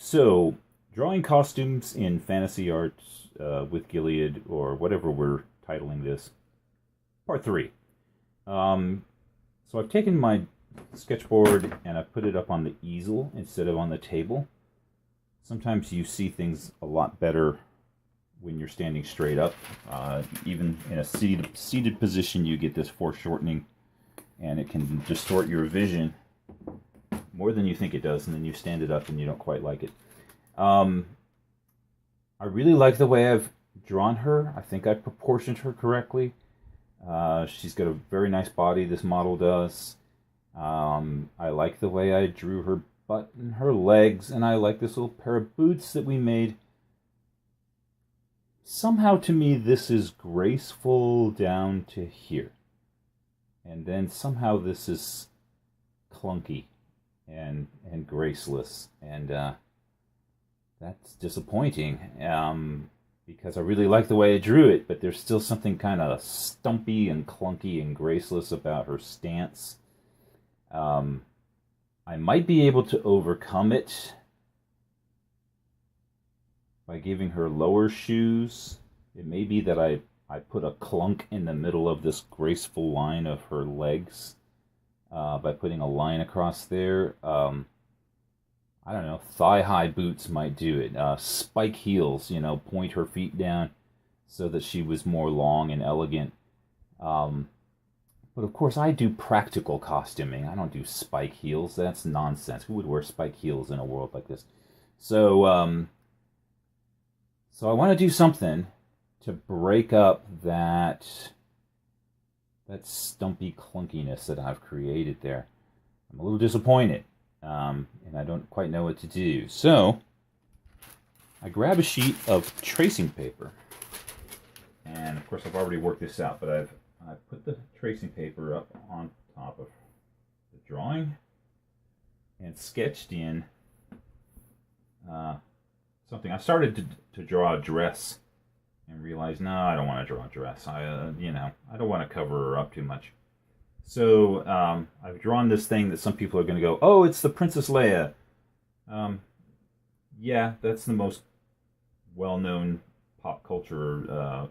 So, drawing costumes in fantasy art with Gilead, or whatever we're titling this, part 3. So I've taken my sketchboard and I've put it up on the easel instead of on the table. Sometimes you see things a lot better when you're standing straight up. Even in a seated position, you get this foreshortening, and it can distort your vision more than you think it does, and then you stand it up and you don't quite like it. I really like the way I've drawn her. I think I proportioned her correctly. She's got a very nice body, this model does. I like the way I drew her butt and her legs, and I like this little pair of boots that we made. Somehow to me this is graceful down to here. And then somehow this is clunky and graceless, and that's disappointing, because I really like the way I drew it, but there's still something kind of stumpy and clunky and graceless about her stance. I might be able to overcome it by giving her lower shoes. It may be that I put a clunk in the middle of this graceful line of her legs, by putting a line across there. I don't know, thigh-high boots might do it. Spike heels, point her feet down so that she was more long and elegant. But of course, I do practical costuming. I don't do spike heels. That's nonsense. Who would wear spike heels in a world like this? So I want to do something to break up that stumpy clunkiness that I've created there. I'm a little disappointed, and I don't quite know what to do. So I grab a sheet of tracing paper, and of course I've already worked this out, but I've put the tracing paper up on top of the drawing and sketched in something. I started to draw a dress and realized, no, I don't want to draw a dress. I don't want to cover her up too much. So I've drawn this thing that some people are going to go, oh, it's the Princess Leia. Yeah, that's the most well-known pop culture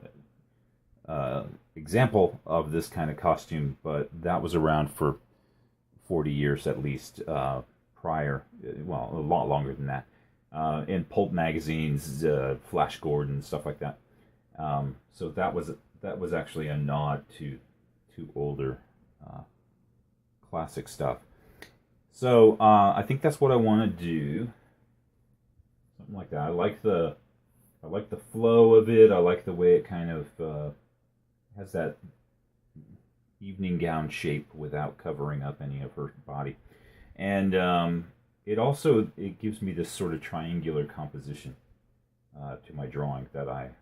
example of this kind of costume, but that was around for 40 years at least prior. Well, a lot longer than that. In pulp magazines, Flash Gordon, stuff like that. So that was actually a nod to older classic stuff. So I think that's what I want to do. Something like that. I like the flow of it. I like the way it kind of has that evening gown shape without covering up any of her body, and it gives me this sort of triangular composition to my drawing that I'm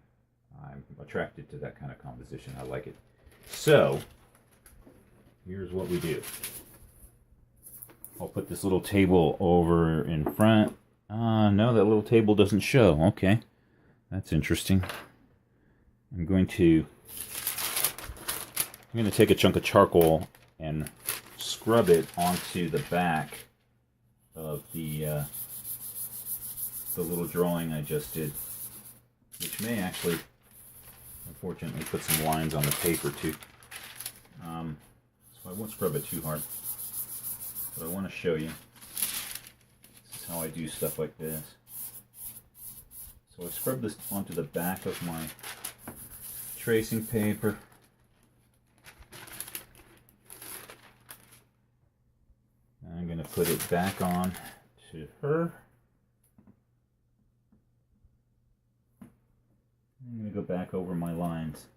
attracted to. That kind of composition. I like it. So here's what we do. I'll put this little table over in front. No, that little table doesn't show. Okay, that's interesting. I'm going to take a chunk of charcoal and scrub it onto the back of the little drawing I just did, which may actually, unfortunately, put some lines on the paper too. So I won't scrub it too hard, but I want to show you. This is how I do stuff like this. So I scrub this onto the back of my tracing paper. I'm going to put it back on to her. I'm going to go back over my lines.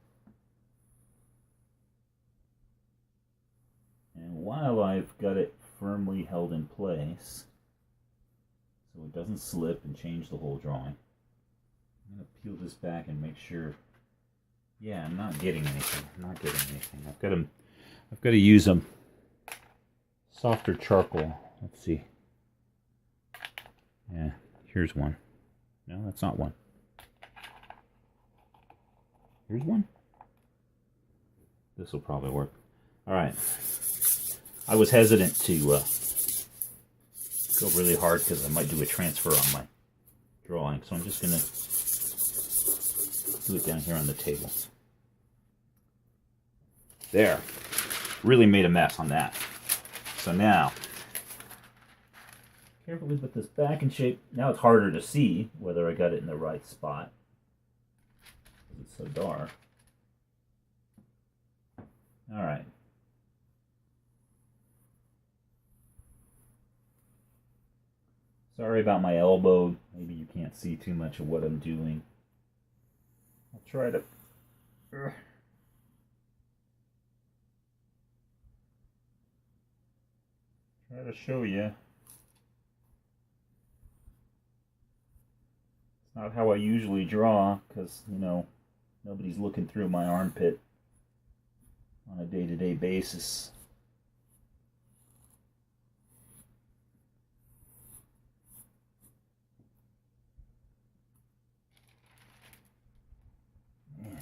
And while I've got it firmly held in place, so it doesn't slip and change the whole drawing, I'm going to peel this back and make sure, yeah, I'm not getting anything. I've got to use a softer charcoal. Let's see. Yeah, here's one. No, that's not one. Here's one. This will probably work. All right. I was hesitant to go really hard because I might do a transfer on drawing. So I'm just going to do it down here on the table. There. Really made a mess on that. So now, carefully put this back in shape. Now it's harder to see whether I got it in the right spot. It's so dark. All right. Sorry about my elbow. Maybe you can't see too much of what I'm doing. I'll try to... Try to show you. It's not how I usually draw, because, you know, nobody's looking through my armpit on a day-to-day basis. Man,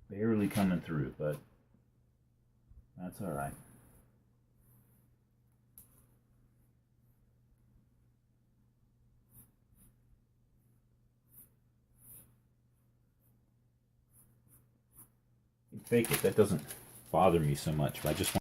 barely coming through, but that's all right. Fake it. That doesn't bother me so much, but I just want